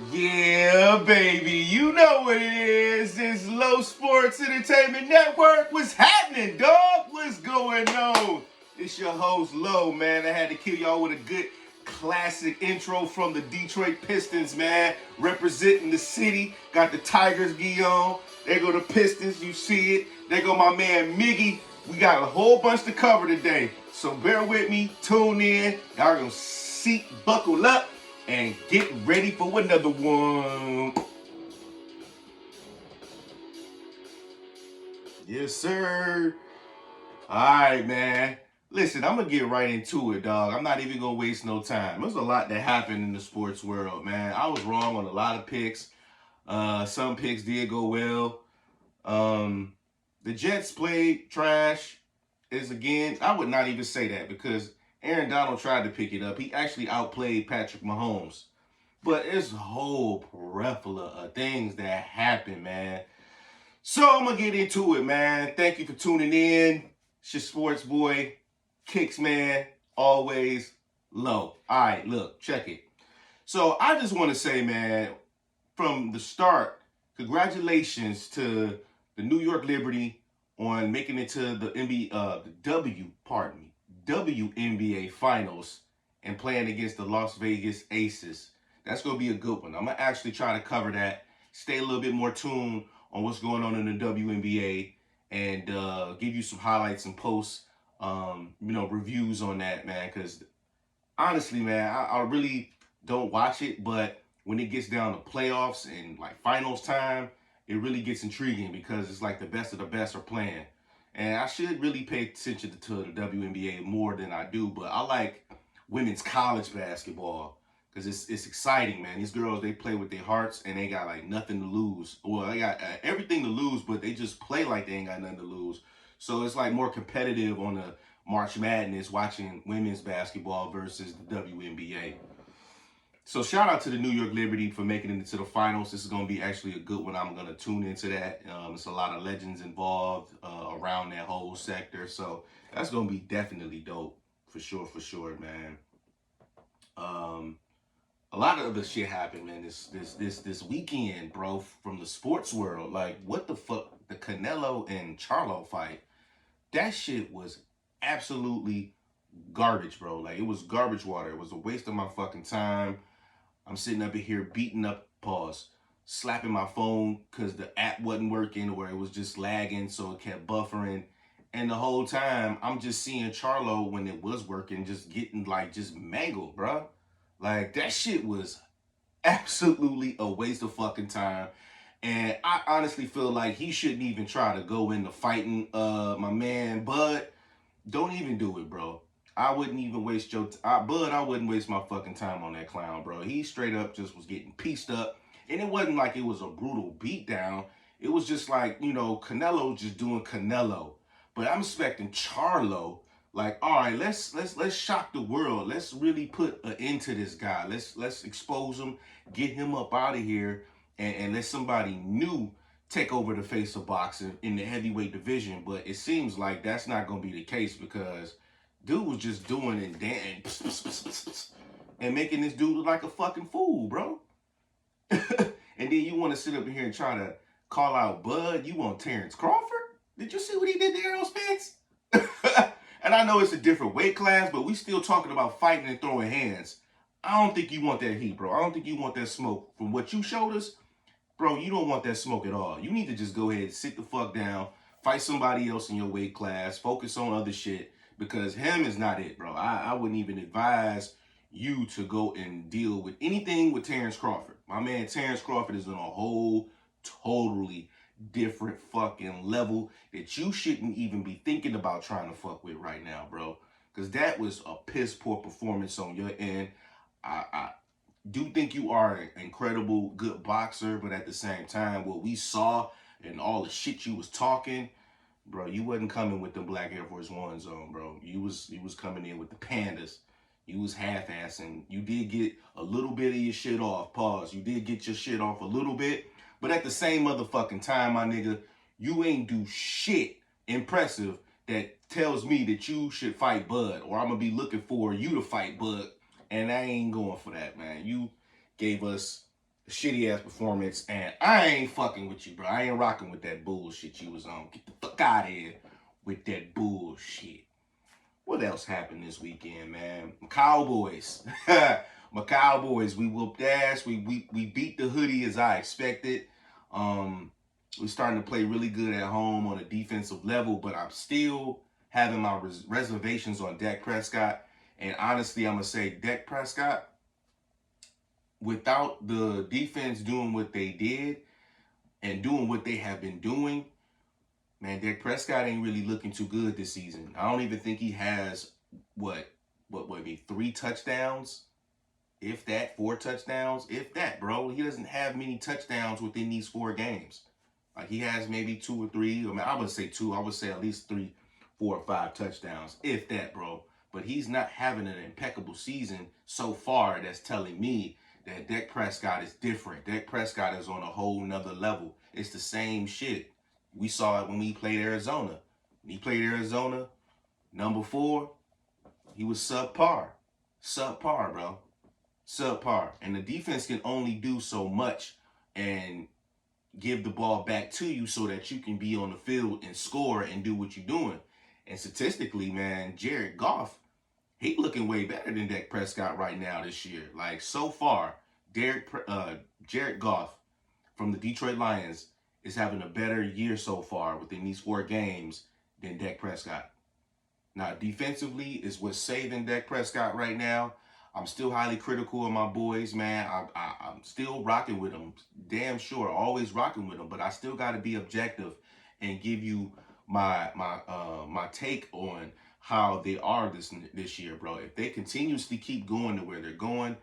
Yeah, baby, you know what it is. It's Low Sports Entertainment Network. What's happening, dog? What's going on? It's your host, Low, man. I had to kill y'all with a good classic intro from the Detroit Pistons, man. Representing the city. Got the Tigers gi on. There go the Pistons, you see it. There go my man, MIGGY. We got a whole bunch to cover today. So bear with me, tune in. Y'all gonna seat buckle up and get ready for another one. Yes, sir. All right, man. Listen, I'm going to get right into it, dog. I'm not even going to waste no time. There's a lot that happened in the sports world, man. I was wrong on a lot of picks. Some picks did go well. The Jets played trash. I would not even say that because Aaron Donald tried to pick it up. He actually outplayed Patrick Mahomes. But it's a whole plethora of things that happen, man. So I'm going to get into it, man. Thank you for tuning in. It's your sports boy, Kicks, man. Always low. All right, look, check it. So I just want to say, man, from the start, congratulations to the New York Liberty on making it to the WNBA Finals and playing against the Las Vegas Aces. That's going to be a good one. I'm going to actually try to cover that, stay a little bit more tuned on what's going on in the WNBA, and give you some highlights and posts, reviews on that, man. Because honestly, man, I really don't watch it, but when it gets down to playoffs and like finals time, it really gets intriguing because it's like the best of the best are playing. And I should really pay attention to the WNBA more than I do, but I like women's college basketball because it's exciting, man. These girls, they play with their hearts and they got like nothing to lose. Well, they got everything to lose, but they just play like they ain't got nothing to lose. So it's like more competitive on the March Madness watching women's basketball versus the WNBA. So shout out to the New York Liberty for making it into the finals. This is going to be actually a good one. I'm going to tune into that. It's a lot of legends involved around that whole sector. So that's going to be definitely dope for sure, man. A lot of other shit happened, man. This weekend, bro, from the sports world. Like, what the fuck? The Canelo and Charlo fight. That shit was absolutely garbage, bro. Like, it was garbage water. It was a waste of my fucking time. I'm sitting up in here beating up, slapping my phone because the app wasn't working or it was just lagging, so it kept buffering. And the whole time, I'm just seeing Charlo when it was working, just getting like just mangled, bro. Like that shit was absolutely a waste of fucking time. And I honestly feel like he shouldn't even try to go into fighting my man Bud. Don't even do it, bro. I wouldn't even waste Bud, I wouldn't waste my fucking time on that clown, bro. He straight up just was getting pieced up. And it wasn't like it was a brutal beatdown. It was just like, Canelo just doing Canelo. But I'm expecting Charlo, like, all right, let's shock the world. Let's really put an end to this guy. Let's expose him, get him up out of here, and let somebody new take over the face of boxing in the heavyweight division. But it seems like that's not gonna be the case because dude was just doing and making this dude look like a fucking fool, bro. And then you want to sit up in here and try to call out Bud. You want Terrence Crawford? Did you see what he did to Errol Spence? And I know it's a different weight class, but we still talking about fighting and throwing hands. I don't think you want that heat, bro. I don't think you want that smoke. From what you showed us, bro, you don't want that smoke at all. You need to just go ahead and sit the fuck down, fight somebody else in your weight class, focus on other shit, because him is not it, bro. I wouldn't even advise you to go and deal with anything with Terrence Crawford. My man Terrence Crawford is on a whole totally different fucking level that you shouldn't even be thinking about trying to fuck with right now, bro. Because that was a piss poor performance on your end. I do think you are an incredible, good boxer, but at the same time, what we saw and all the shit you was talking, bro, you wasn't coming with the black Air Force Ones on, bro. You was coming in with the pandas. You was half-assing. You did get a little bit of your shit off. Pause. You did get your shit off a little bit. But at the same motherfucking time, my nigga, you ain't do shit impressive that tells me that you should fight Bud, or I'm going to be looking for you to fight Bud, and I ain't going for that, man. You gave us shitty ass performance, and I ain't fucking with you, bro. I ain't rocking with that bullshit you was on. Get the fuck out of here with that bullshit. What else happened this weekend, man? Cowboys. My Cowboys, we whooped ass. We beat the hoodie as I expected. We're starting to play really good at home on a defensive level, but I'm still having my reservations on Dak Prescott. And honestly, I'm going to say Dak Prescott, without the defense doing what they did and doing what they have been doing, man, Dak Prescott ain't really looking too good this season. I don't even think he has, maybe 3 touchdowns? If that, 4 touchdowns? If that, bro. He doesn't have many touchdowns within these 4 games. Like, he has maybe 2 or 3. I mean, I would say 2. I would say at least 3, 4 or 5 touchdowns. If that, bro. But he's not having an impeccable season so far that's telling me that Dak Prescott is different. Dak Prescott is on a whole nother level. It's the same shit. We saw it when we played Arizona. When he played Arizona, number 4, he was subpar. Subpar, bro. Subpar. And the defense can only do so much and give the ball back to you so that you can be on the field and score and do what you're doing. And statistically, man, Jared Goff, he looking way better than Dak Prescott right now this year. Like, so far, Jared Goff from the Detroit Lions is having a better year so far within these 4 games than Dak Prescott. Now, defensively is what's saving Dak Prescott right now. I'm still highly critical of my boys, man. I'm still rocking with them. Damn sure, always rocking with them. But I still got to be objective and give you my take on how they are this year, bro. If they continuously keep going to where they're going,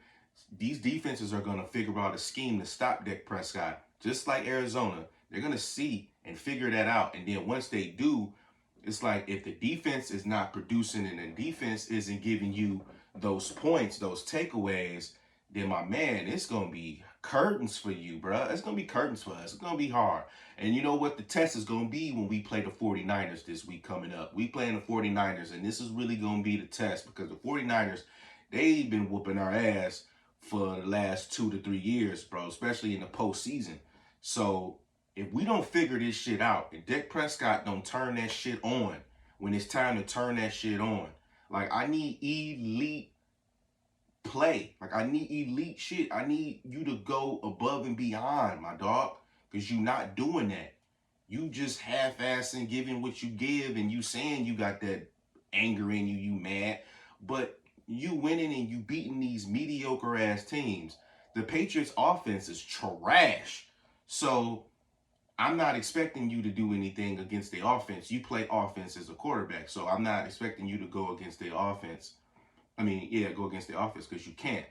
these defenses are going to figure out a scheme to stop Dak Prescott. Just like Arizona, they're going to see and figure that out. And then once they do, it's like if the defense is not producing and the defense isn't giving you those points, those takeaways, then my man, it's going to be curtains for you, bro. It's going to be curtains for us. It's going to be hard. And you know what the test is going to be when we play the 49ers this week coming up. We playing the 49ers, and this is really going to be the test because the 49ers, they've been whooping our ass for the last 2 to 3 years, bro, especially in the postseason. So if we don't figure this shit out, if Dak Prescott don't turn that shit on when it's time to turn that shit on, like, I need elite play. Like, I need elite shit. I need you to go above and beyond, my dog, because you're not doing that. You just half-assing giving what you give, and you saying you got that anger in you, you mad, but you winning and you beating these mediocre-ass teams. The Patriots' offense is trash. So I'm not expecting you to do anything against the offense. You play offense as a quarterback, so I'm not expecting you to go against the offense. Go against the offense because you can't.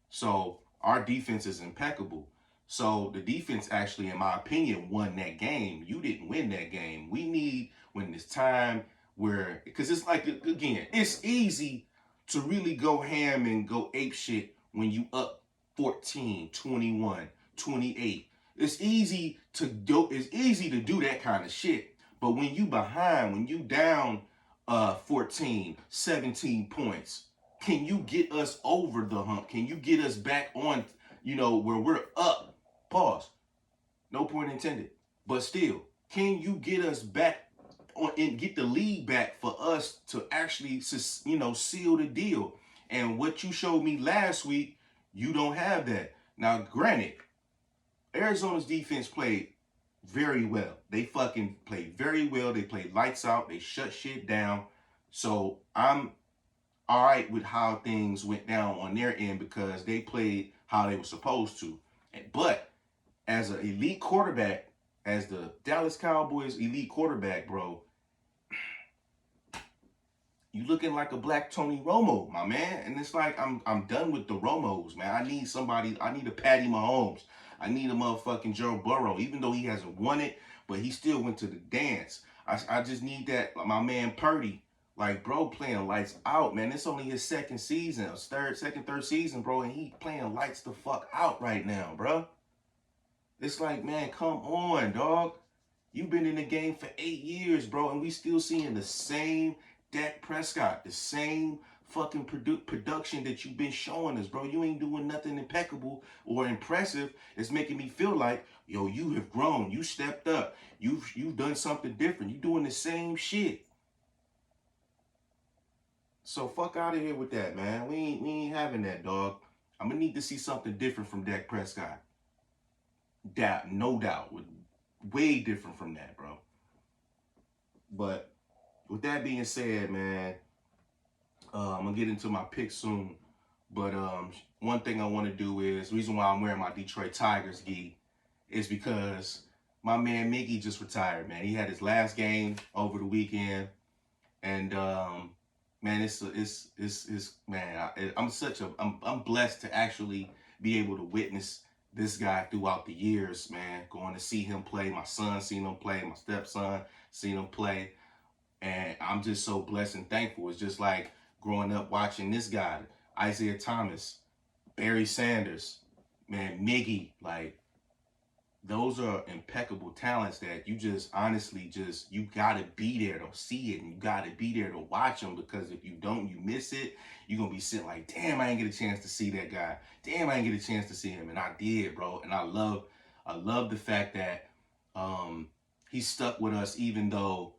So our defense is impeccable. So the defense actually, in my opinion, won that game. You didn't win that game. We need, when it's time where, because it's like, again, it's easy to really go ham and go ape shit when you up 14, 21, 28. It's easy to do that kind of shit. But when you behind, when you down 14, 17 points, can you get us over the hump? Can you get us back on, where we're up? Pause. No point intended. But still, can you get us back on and get the lead back for us to actually, seal the deal? And what you showed me last week, you don't have that. Now, granted, Arizona's defense played very well. They fucking played very well. They played lights out. They shut shit down. So I'm all right with how things went down on their end because they played how they were supposed to. But as an elite quarterback, as the Dallas Cowboys elite quarterback, bro, you looking like a black Tony Romo, my man. And it's like, I'm done with the Romos, man. I need a Patty Mahomes. I need a motherfucking Joe Burrow, even though he hasn't won it, but he still went to the dance. I just need that, my man Purdy. Like, bro, playing lights out, man. It's only his second season, third season, bro, and he playing lights the fuck out right now, bro. It's like, man, come on, dog. You've been in the game for 8 years, bro, and we still seeing the same Dak Prescott, the same fucking production that you've been showing us, bro. You ain't doing nothing impeccable or impressive. It's making me feel like, yo, you have grown. You stepped up. You've done something different. You doing the same shit. So fuck out of here with that, man. We ain't having that, dog. I'm gonna need to see something different from Dak Prescott. Doubt, no doubt, way different from that, bro. But with that being said, man, I'm gonna get into my picks soon. But one thing I want to do is, the reason why I'm wearing my Detroit Tigers gi is because my man MIGGY just retired, man. He had his last game over the weekend, and man, I'm blessed to actually be able to witness this guy throughout the years, man. Going to see him play, my son seen him play, my stepson seen him play, and I'm just so blessed and thankful. It's just like growing up watching this guy, Isaiah Thomas, Barry Sanders, man, MIGGY, like those are impeccable talents that you just honestly you gotta be there to see it, and you gotta be there to watch them, because if you don't, you miss it. You're gonna be sitting like, damn, I ain't get a chance to see that guy. Damn, I ain't get a chance to see him. And I did, bro. And I love the fact that he stuck with us even though,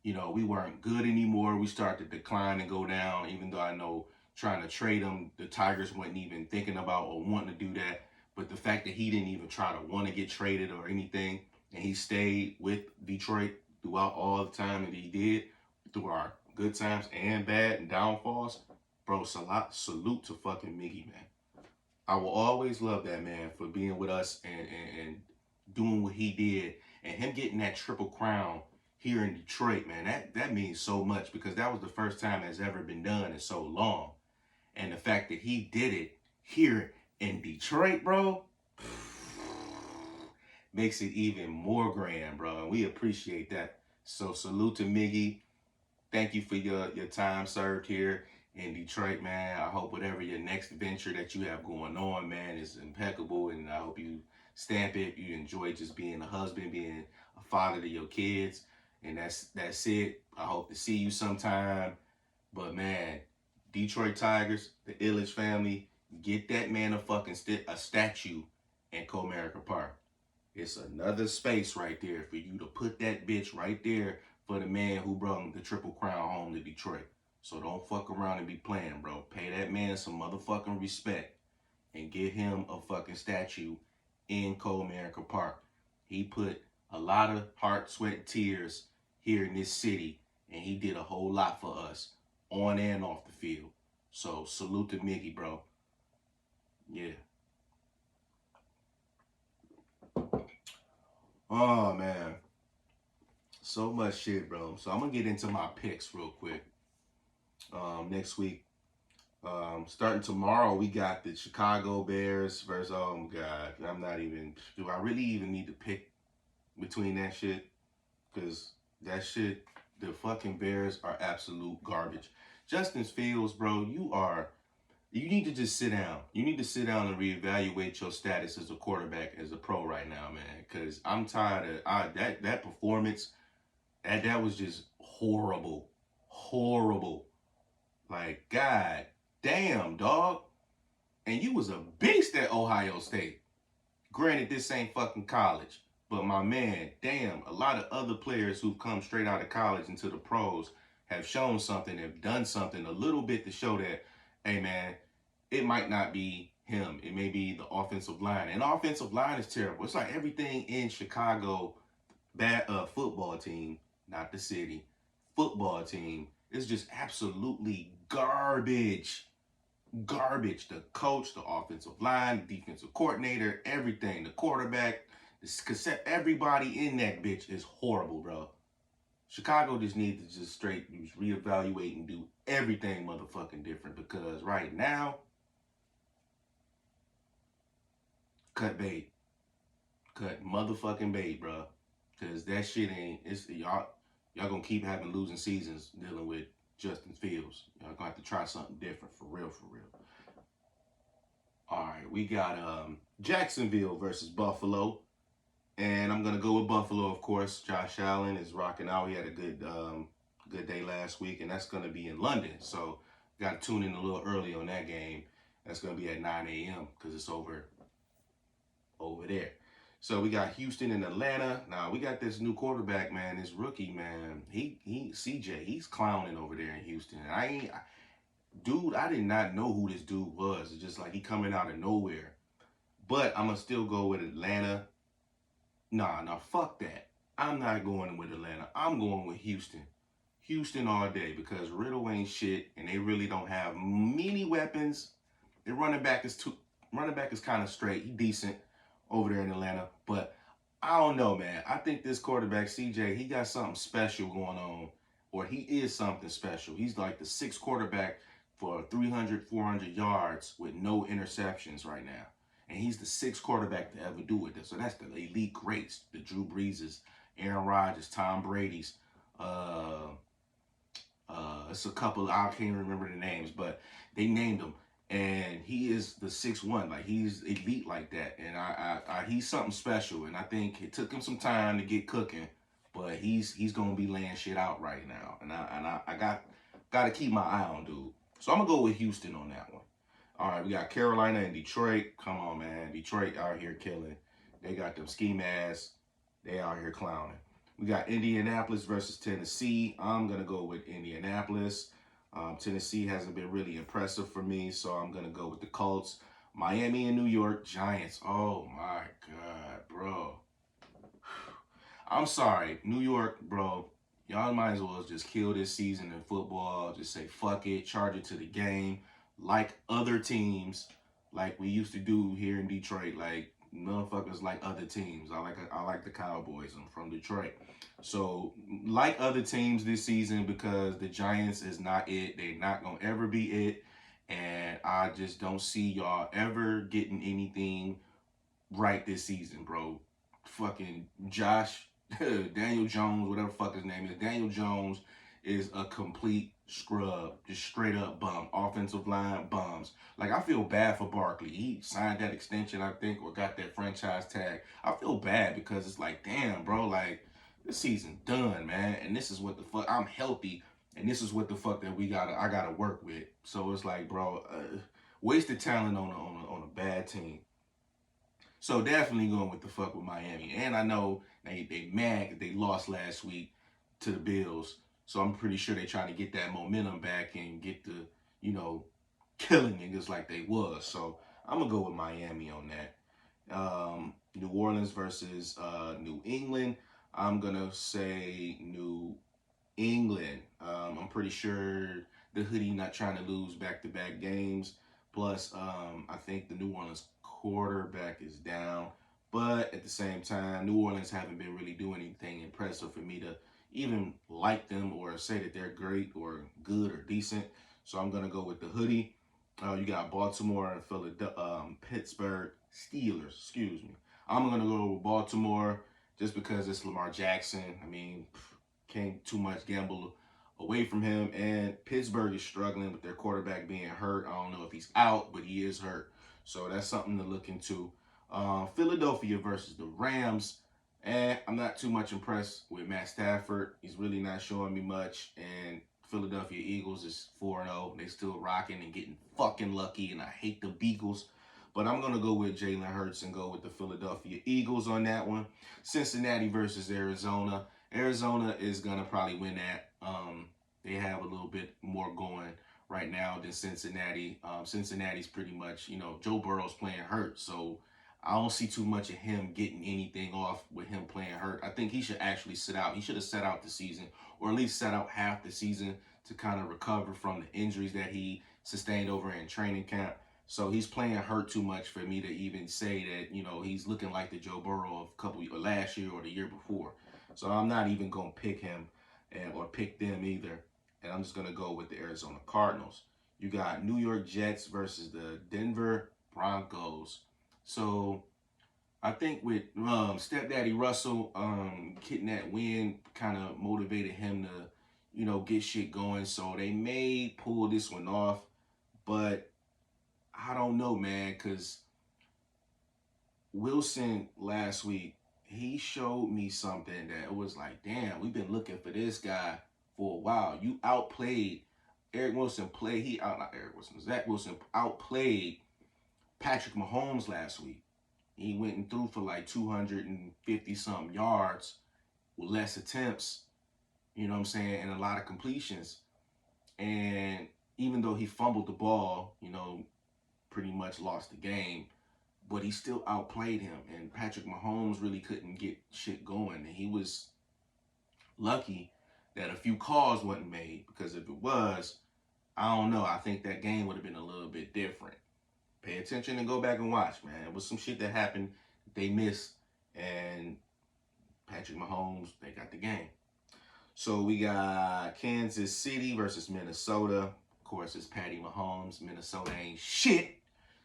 we weren't good anymore. We started to decline and go down, even though I know trying to trade him, the Tigers wasn't even thinking about or wanting to do that. But the fact that he didn't even try to want to get traded or anything, and he stayed with Detroit throughout all the time that he did, through our good times and bad and downfalls, bro, salute to fucking MIGGY, man. I will always love that man for being with us and doing what he did, and him getting that triple crown here in Detroit, man. That means so much, because that was the first time it's ever been done in so long. And the fact that he did it here in Detroit, bro, makes it even more grand, bro. And we appreciate that. So salute to MIGGY. Thank you for your time served here in Detroit, man. I hope whatever your next venture that you have going on, man, is impeccable. And I hope you stamp it. You enjoy just being a husband, being a father to your kids. And that's it. I hope to see you sometime. But man, Detroit Tigers, the Illich family, get that man a statue in Comerica Park. It's another space right there for you to put that bitch right there for the man who brought the Triple Crown home to Detroit. So don't fuck around and be playing, bro. Pay that man some motherfucking respect and get him a fucking statue in Comerica Park. He put a lot of heart, sweat, tears here in this city, and he did a whole lot for us on and off the field. So salute to MIGGY, bro. Yeah. Oh man, so much shit, bro. So I'm gonna get into my picks real quick. Next week, starting tomorrow, we got the Chicago Bears versus, oh God, do I really even need to pick between that shit? Because that shit, the fucking Bears are absolute garbage. Justin Fields, bro, you need to just sit down. You need to sit down and reevaluate your status as a quarterback, as a pro right now, man. Because I'm tired of that performance. That was just horrible. Horrible. Like, God damn, dog. And you was a beast at Ohio State. Granted, this ain't fucking college. But my man, damn, a lot of other players who've come straight out of college into the pros have shown something, have done something a little bit to show that, hey, man, it might not be him. It may be the offensive line. And the offensive line is terrible. It's like everything in Chicago, football team, not the city, football team is just absolutely garbage. Garbage. The coach, the offensive line, the defensive coordinator, everything, the quarterback, everybody in that bitch is horrible, bro. Chicago just needs to just reevaluate and do everything motherfucking different, because right now, cut bait. Cut motherfucking bait, bro. Because that shit y'all gonna keep having losing seasons dealing with Justin Fields. Y'all gonna have to try something different, for real, for real. All right, we got Jacksonville versus Buffalo. And I'm going to go with Buffalo, of course. Josh Allen is rocking out. He had a good day last week, and that's going to be in London. So Got to tune in a little early on that game. That's going to be at 9 a.m. because it's over there. So we got Houston and Atlanta. Now we got this new quarterback, man. This rookie, man. He CJ. He's clowning over there in Houston. Dude. I did not know who this dude was. It's just like he coming out of nowhere. But I'm gonna still go with Atlanta. Nah, fuck that. I'm not going with Atlanta. I'm going with Houston. Houston all day because Riddle ain't shit, and they really don't have many weapons. Their running back is kind of straight. He decent over there in Atlanta, but I don't know, man. I think this quarterback CJ, he got something special going on, or he is something special. He's like the sixth quarterback for 300, 400 yards with no interceptions right now. And he's the sixth quarterback to ever do it. So that's the elite greats, the Drew Breeses, Aaron Rodgers, Tom Brady's, it's a couple, I can't remember the names, but they named him. And he is the 6'1", like he's elite like that. And he's something special. And I think it took him some time to get cooking, but he's gonna be laying shit out right now. And I got to keep my eye on dude. So I'm gonna go with Houston on that one. All right, we got Carolina and Detroit. Come on, man. Detroit out here killing. They got them ski masks. They out here clowning. We got Indianapolis versus Tennessee. I'm going to go with Indianapolis. Tennessee hasn't been really impressive for me, so I'm going to go with the Colts. Miami and New York Giants. Oh, my God, bro. I'm sorry. New York, bro. Y'all might as well just kill this season in football. Just say, fuck it. Charge it to the game. Like other teams, like we used to do here in Detroit. Like, motherfuckers like other teams. I like the Cowboys. I'm from Detroit. So, like other teams this season because the Giants is not it. They're not going to ever be it. And I just don't see y'all ever getting anything right this season, bro. Fucking Josh, Daniel Jones, whatever the fuck his name is. Daniel Jones is a complete scrub, just straight up bum. Offensive line bums. Like, I feel bad for Barkley. He signed that extension, I think, or got that franchise tag. I feel bad because it's like, damn, bro, like, this season done, man. And this is what the fuck, I'm healthy, and this is what the fuck that I gotta work with. So it's like, bro, wasted talent on a bad team. So definitely going with the fuck with Miami. And I know they mad that they lost last week to the Bills. So I'm pretty sure they trying to get that momentum back and get the, killing niggas like they was. So I'm going to go with Miami on that. New Orleans versus New England. I'm going to say New England. I'm pretty sure the Hoodie not trying to lose back-to-back games. Plus, I think the New Orleans quarterback is down. But at the same time, New Orleans haven't been really doing anything impressive for me to even like them or say that they're great or good or decent. So I'm going to go with the Hoodie. You got Baltimore and Philadelphia, Pittsburgh Steelers, excuse me. I'm going to go with Baltimore just because it's Lamar Jackson. I mean, can't too much gamble away from him. And Pittsburgh is struggling with their quarterback being hurt. I don't know if he's out, but he is hurt. So that's something to look into. Philadelphia versus the Rams. And I'm not too much impressed with Matt Stafford. He's really not showing me much. And Philadelphia Eagles is 4-0. They still rocking and getting fucking lucky. And I hate the Beagles. But I'm going to go with Jalen Hurts and go with the Philadelphia Eagles on that one. Cincinnati versus Arizona. Arizona is going to probably win that. They have a little bit more going right now than Cincinnati. Cincinnati's pretty much, Joe Burrow's playing hurt. So I don't see too much of him getting anything off with him playing hurt. I think he should actually sit out. He should have sat out the season, or at least sat out half the season to kind of recover from the injuries that he sustained over in training camp. So he's playing hurt too much for me to even say that, he's looking like the Joe Burrow of last year or the year before. So I'm not even going to pick him or pick them either. And I'm just going to go with the Arizona Cardinals. You got New York Jets versus the Denver Broncos. So I think with Stepdaddy Russell getting that win kind of motivated him to, get shit going. So they may pull this one off. But I don't know, man, because Wilson last week, he showed me something that was like, damn, we've been looking for this guy for a while. You outplayed Zach Wilson outplayed Patrick Mahomes last week. He went and threw for like 250 something yards with less attempts, you know what I'm saying, and a lot of completions. And even though he fumbled the ball, pretty much lost the game, but he still outplayed him. And Patrick Mahomes really couldn't get shit going. And he was lucky that a few calls wasn't made, because if it was, I don't know, I think that game would have been a little bit different. Pay attention and go back and watch, man. It was some shit that happened they missed, and Patrick Mahomes, they got the game. So we got Kansas City versus Minnesota. Of course, it's Patty Mahomes. Minnesota ain't shit.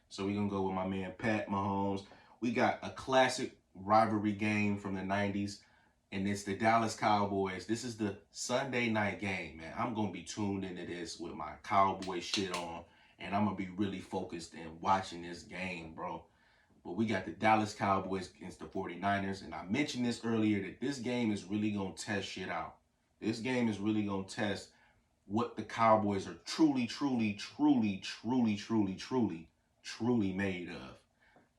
So we're going to go with my man Pat Mahomes. We got a classic rivalry game from the 90s, and it's the Dallas Cowboys. This is the Sunday night game, man. I'm going to be tuned into this with my Cowboy shit on, and I'm going to be really focused in watching this game, bro. But we got the Dallas Cowboys against the 49ers, and I mentioned this earlier that this game is really going to test shit out. This game is really going to test what the Cowboys are truly made of.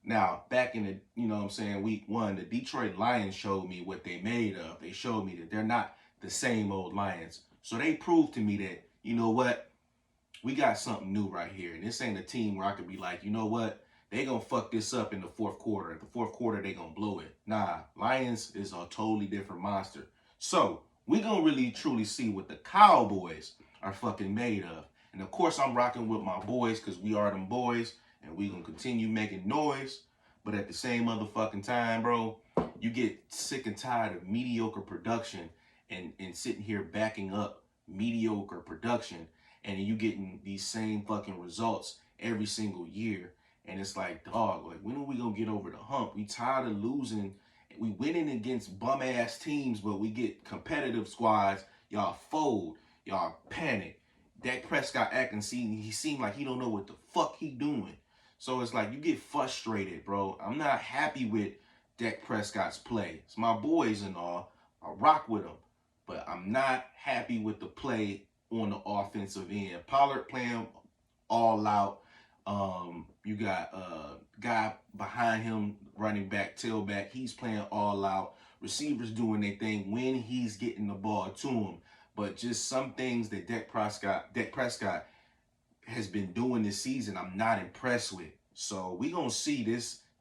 Now, back in the, week 1, the Detroit Lions showed me what they made of. They showed me that they're not the same old Lions. So they proved to me that, you know what, we got something new right here. And this ain't a team where I could be like, you know what, they gonna fuck this up in the fourth quarter. At the fourth quarter, they gonna blow it. Nah, Lions is a totally different monster. So we gonna really truly see what the Cowboys are fucking made of. And of course, I'm rocking with my boys, because we are them boys, and we gonna continue making noise. But at the same motherfucking time, bro, you get sick and tired of mediocre production and sitting here backing up mediocre production, and you getting these same fucking results every single year. And it's like, dog, like, when are we gonna get over the hump? We tired of losing. We winning against bum ass teams, but we get competitive squads. Y'all fold. Y'all panic. Dak Prescott he seemed like he don't know what the fuck he doing. So it's like you get frustrated, bro. I'm not happy with Dak Prescott's play. It's my boys and all. I rock with them. But I'm not happy with the play on the offensive end. Pollard playing all out. You got a guy behind him, running back, tailback. He's playing all out. Receivers doing their thing when he's getting the ball to him. But just some things that Dak Prescott has been doing this season, I'm not impressed with. So we gonna see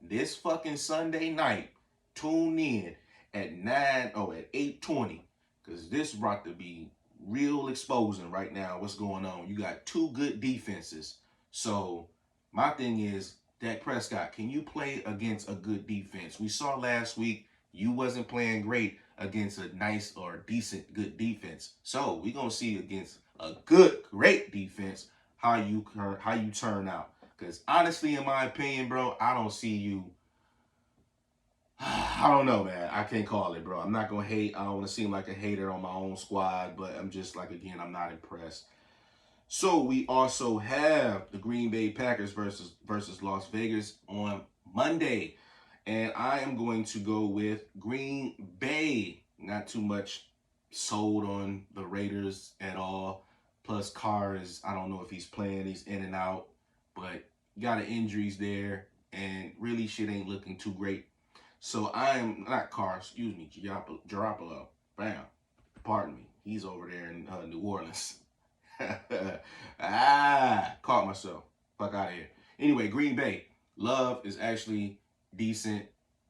this fucking Sunday night. Tune in at 8:20, because this about to be real exposing right now. What's going on? You got two good defenses. So my thing is, Dak Prescott, can you play against a good defense? We saw last week you wasn't playing great against a nice or decent good defense. So we're gonna see against a great defense how you turn out. Because honestly, in my opinion, bro, I don't see you. I don't know, man. I can't call it, bro. I'm not gonna hate. I don't want to seem like a hater on my own squad, but I'm just like, again, I'm not impressed. So we also have the Green Bay Packers versus Las Vegas on Monday. And I am going to go with Green Bay. Not too much sold on the Raiders at all. Plus Carr is, I don't know if he's playing. He's in and out. But got injuries there. And really shit ain't looking too great. So I am, not Carr, excuse me, Garoppolo. Bam. Pardon me. He's over there in New Orleans. Caught myself. Fuck out of here. Anyway, Green Bay. Love is actually decent.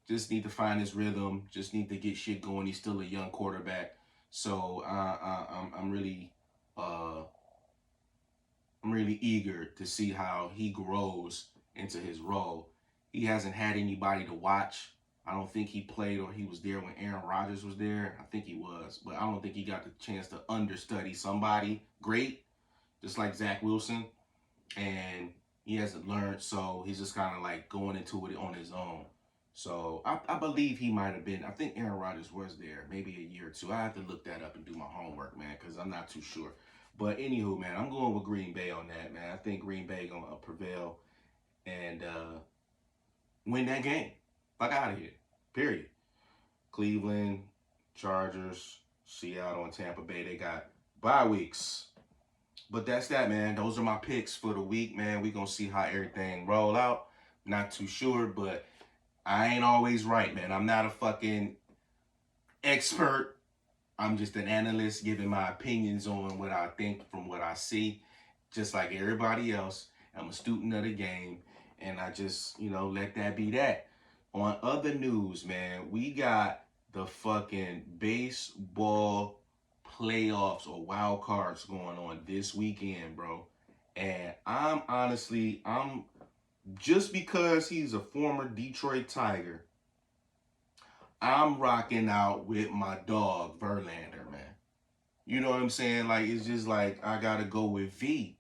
Just need to find his rhythm. Just need to get shit going. He's still a young quarterback. So I'm really eager to see how he grows into his role. He hasn't had anybody to watch. I don't think he played or he was there when Aaron Rodgers was there. I think he was. But I don't think he got the chance to understudy somebody great, just like Zach Wilson. And he hasn't learned, so he's just kind of like going into it on his own. So I believe he might have been. I think Aaron Rodgers was there maybe a year or two. I have to look that up and do my homework, man, because I'm not too sure. But anywho, man, I'm going with Green Bay on that, man. I think Green Bay going to prevail and win that game. Fuck out of here. Period. Cleveland, Chargers, Seattle, and Tampa Bay, they got bye weeks. But that's that, man. Those are my picks for the week, man. We gonna see how everything roll out. Not too sure, but I ain't always right, man. I'm not a fucking expert. I'm just an analyst giving my opinions on what I think from what I see, just like everybody else. I'm a student of the game, and I just, let that be that. On other news, man, we got the fucking baseball playoffs or wild cards going on this weekend, bro. And I'm just because he's a former Detroit Tiger, I'm rocking out with my dog Verlander, man. You know what I'm saying? Like, it's just like I gotta go with V.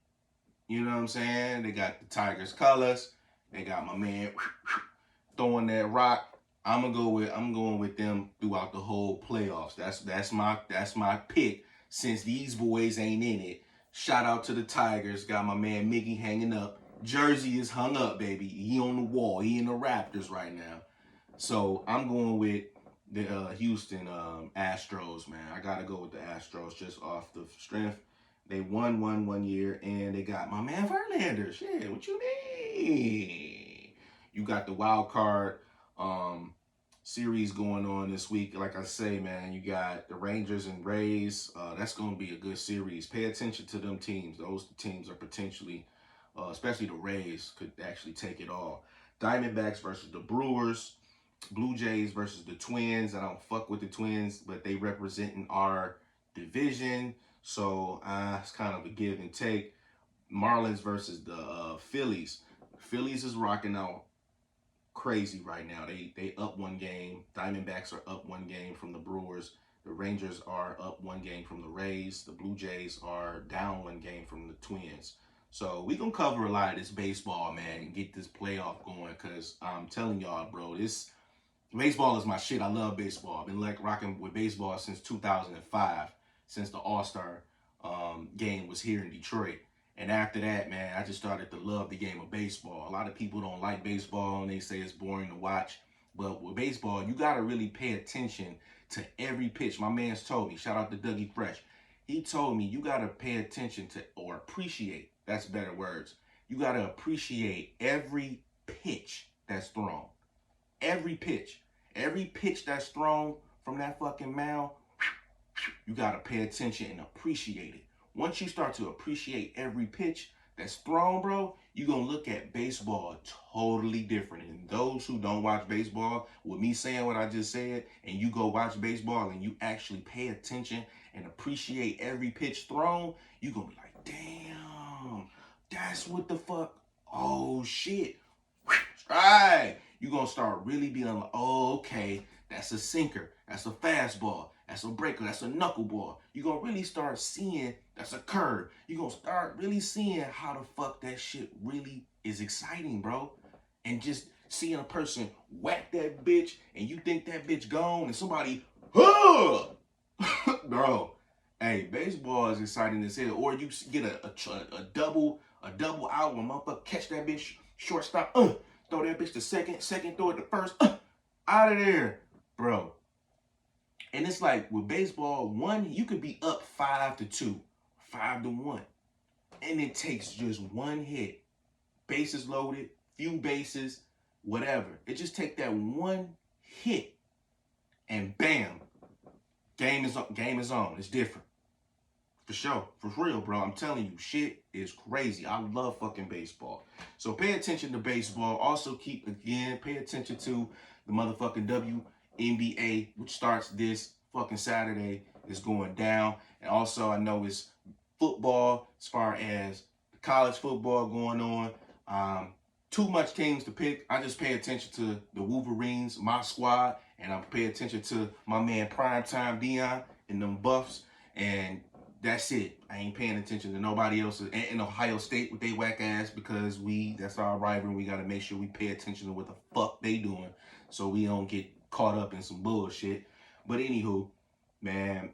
You know what I'm saying? They got the Tigers colors. They got my man throwing that rock. I'm going with them throughout the whole playoffs. That's my pick since these boys ain't in it. Shout out to the Tigers. Got my man Miggy hanging up. Jersey is hung up, baby. He on the wall. He in the Raptors right now. So I'm going with the Houston Astros, man. I gotta go with the Astros just off the strength. They won one year, and they got my man Verlander. Shit, what you mean? You got the wild card series going on this week. Like I say, man, you got the Rangers and Rays. That's going to be a good series. Pay attention to them teams. Those teams are potentially, especially the Rays, could actually take it all. Diamondbacks versus the Brewers. Blue Jays versus the Twins. I don't fuck with the Twins, but they representing our division. So it's kind of a give and take. Marlins versus the Phillies. Phillies is rocking out crazy right now. They up one game. Diamondbacks are up one game from the Brewers. The Rangers are up one game from the Rays. The Blue Jays are down one game from the Twins. So we gonna cover a lot of this baseball, man, and get this playoff going. Cause I'm telling y'all, bro, this baseball is my shit. I love baseball. I've been like rocking with baseball since 2005, since the All-Star game was here in Detroit. And after that, man, I just started to love the game of baseball. A lot of people don't like baseball and they say it's boring to watch. But with baseball, you got to really pay attention to every pitch. My man's told me, shout out to Dougie Fresh. He told me you got to pay attention to, or appreciate, that's better words. You got to appreciate every pitch that's thrown. Every pitch that's thrown from that fucking mound, you got to pay attention and appreciate it. Once you start to appreciate every pitch that's thrown, bro, you're going to look at baseball totally different. And those who don't watch baseball, with me saying what I just said, and you go watch baseball and you actually pay attention and appreciate every pitch thrown, you're going to be like, damn, that's what the fuck, oh shit, right. You're going to start really being like, oh, okay, that's a sinker, that's a fastball, that's a breaker, that's a knuckleball. You're going to really start seeing that's a curve. You're going to start really seeing how the fuck that shit really is exciting, bro. And just seeing a person whack that bitch and you think that bitch gone and somebody, huh! Bro, hey, baseball is exciting as hell. Or you get a double out when motherfucker catch that bitch shortstop, throw that bitch to second, throw it to first, out of there, bro. And it's like with baseball, you could be up 5-2, 5-1. And it takes just one hit. Bases loaded, few bases, whatever. It just take that one hit and bam, game is on. It's different. For sure. For real, bro. I'm telling you, shit is crazy. I love fucking baseball. So pay attention to baseball. Also pay attention to the motherfucking WNBA, which starts this fucking Saturday. Is going down. And also, I know it's football as far as college football going on. Too much teams to pick. I just pay attention to the Wolverines, my squad, and I pay attention to my man Primetime Dion and them Buffs. And that's it. I ain't paying attention to nobody else in Ohio State with they whack ass because that's our rival. We got to make sure we pay attention to what the fuck they doing so we don't get caught up in some bullshit. But anywho, man,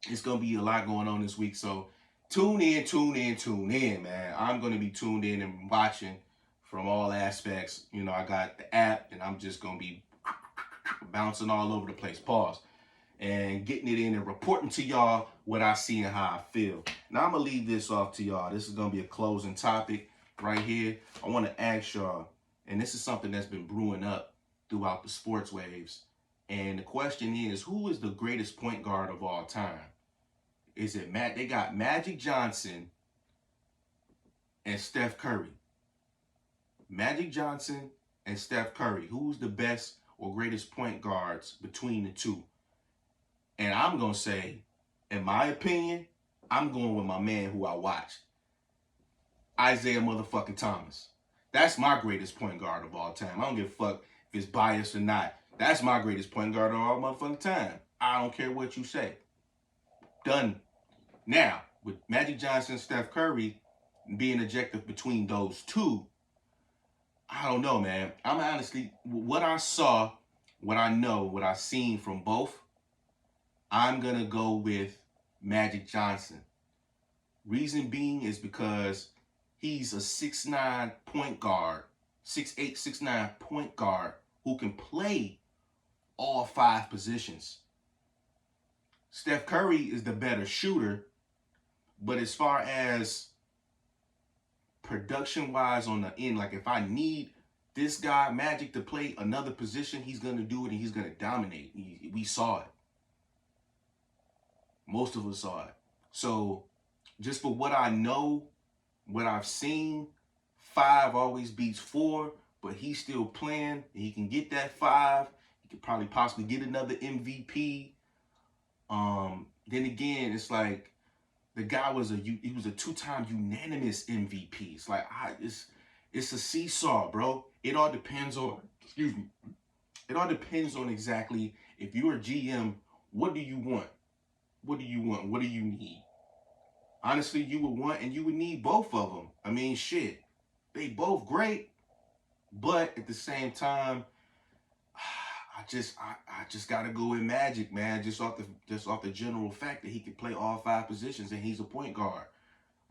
it's going to be a lot going on this week. So tune in, man. I'm going to be tuned in and watching from all aspects. I got the app and I'm just going to be bouncing all over the place. Pause. and getting it in and reporting to y'all what I see and how I feel. Now, I'm going to leave this off to y'all. This is going to be a closing topic right here. I want to ask y'all, and this is something that's been brewing up throughout the sports waves. And the question is, who is the greatest point guard of all time? Is it Matt? They got Magic Johnson and Steph Curry. Magic Johnson and Steph Curry. Who's the best or greatest point guards between the two? And I'm going to say, in my opinion, I'm going with my man who I watched, Isaiah motherfucking Thomas. That's my greatest point guard of all time. I don't give a fuck if it's biased or not. That's my greatest point guard of all motherfucking time. I don't care what you say. Done. Now, with Magic Johnson and Steph Curry being objective between those two, I don't know, man. I'm honestly, what I saw, what I know, what I've seen from both, I'm going to go with Magic Johnson. Reason being is because he's a 6'9" point guard, 6'8", 6'9" point guard who can play all 5 positions. Steph Curry is the better shooter, but as far as production-wise on the end, like if I need this guy, Magic, to play another position, he's going to do it and he's going to dominate. We saw it. Most of us saw it. So just for what I know, what I've seen, 5 always beats 4, but he's still playing and he can get that 5. He could probably possibly get another MVP. Then again, it's like the guy was a 2-time unanimous MVP. It's like it's a seesaw, bro. It all depends on It all depends on exactly if you're a GM, what do you want? What do you want? What do you need? Honestly, you would want and you would need both of them. I mean, shit, they both great, but at the same time, I just gotta go with Magic, man. Just off the general fact that he can play all 5 positions and he's a point guard.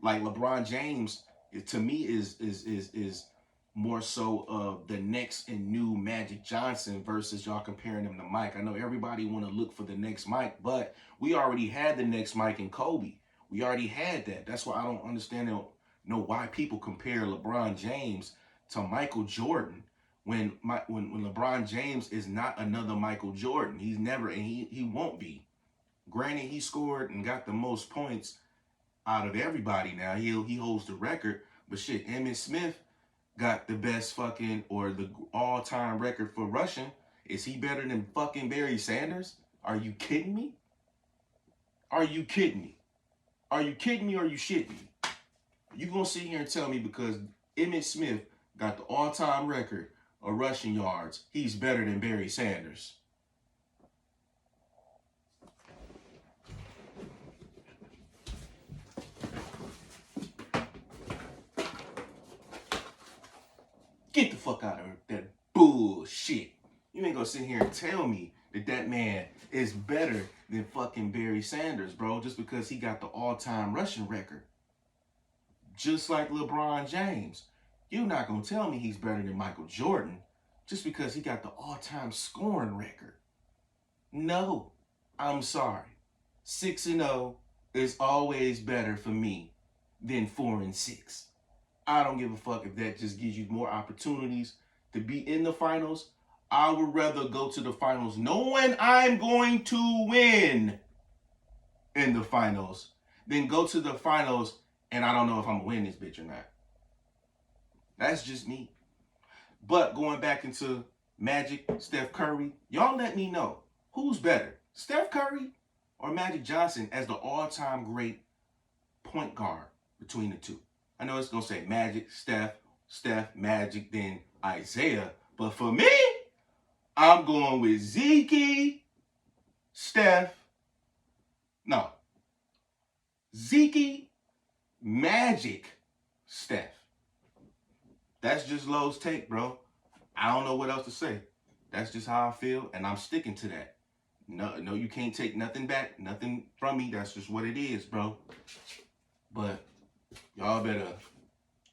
Like LeBron James, to me is more so of the next and new Magic Johnson versus y'all comparing him to Mike. I know everybody want to look for the next Mike, but we already had the next Mike and Kobe. We already had that. That's why I don't understand why people compare LeBron James to Michael Jordan when LeBron James is not another Michael Jordan. He's never, and he won't be. Granted, he scored and got the most points out of everybody now. He holds the record, but shit, Emmitt Smith got the best fucking, or the all-time record for rushing. Is he better than fucking Barry Sanders? Are you kidding me? Are you kidding me? Are you kidding me or are you shitting me? You gonna sit here and tell me because Emmitt Smith got the all-time record of rushing yards, he's better than Barry Sanders? Get the fuck out of that bullshit. You ain't gonna sit here and tell me that man is better than fucking Barry Sanders, bro, just because he got the all-time rushing record. Just like LeBron James. You're not gonna tell me he's better than Michael Jordan just because he got the all-time scoring record. No, I'm sorry. 6-0 is always better for me than 4-6. I don't give a fuck if that just gives you more opportunities to be in the finals. I would rather go to the finals knowing I'm going to win in the finals than go to the finals and I don't know if I'm going to win this bitch or not. That's just me. But going back into Magic, Steph Curry, y'all let me know. Who's better, Steph Curry or Magic Johnson as the all-time great point guard between the two? I know it's going to say Magic, Steph, Magic, then Isaiah. But for me, I'm going with Zeke, Magic, Steph. That's just Lowe's take, bro. I don't know what else to say. That's just how I feel, and I'm sticking to that. No, you can't take nothing back, nothing from me. That's just what it is, bro. But y'all better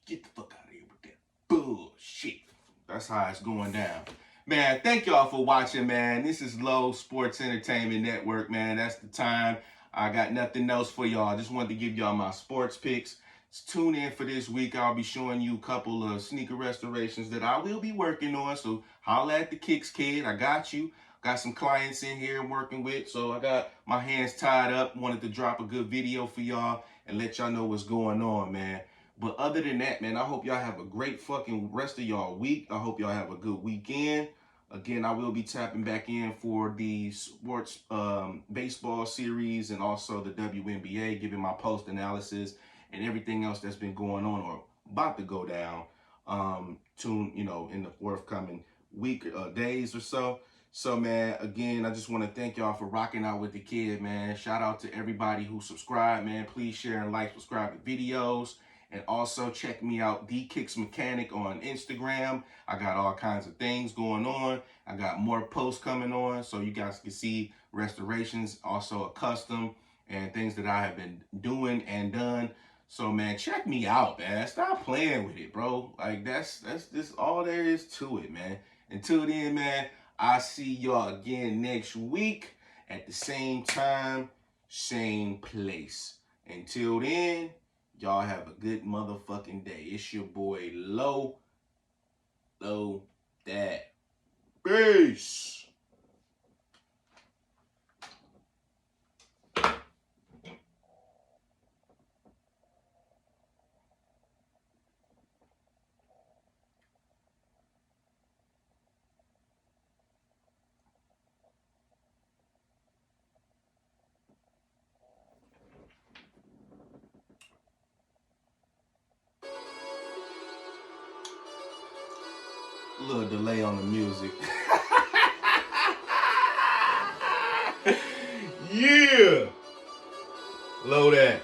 get the fuck out of here with that bullshit. That's how it's going down. Man, thank y'all for watching, man. This is Low Sports Entertainment Network, man. That's the time. I got nothing else for y'all. I just wanted to give y'all my sports picks. Tune in for this week. I'll be showing you a couple of sneaker restorations that I will be working on. So holla at the Kicks Kid. I got you. Got some clients in here I'm working with. So I got my hands tied up. Wanted to drop a good video for y'all and let y'all know what's going on, man. But other than that, man, I hope y'all have a great fucking rest of y'all week. I hope y'all have a good weekend. Again, I will be tapping back in for the sports baseball series and also the WNBA, giving my post analysis and everything else that's been going on or about to go down in the forthcoming week days or so. So, man, again, I just want to thank y'all for rocking out with the kid, man. Shout out to everybody who subscribed, man. Please share and like, subscribe to videos. And also check me out, The Kicks Mechanic on Instagram. I got all kinds of things going on. I got more posts coming on so you guys can see restorations, also a custom and things that I have been doing and done. So, man, check me out, man. Stop playing with it, bro. Like, that's just all there is to it, man. Until then, man, I'll see y'all again next week at the same time, same place. Until then, y'all have a good motherfucking day. It's your boy Low That. Peace. A little delay on the music. Yeah. Low that.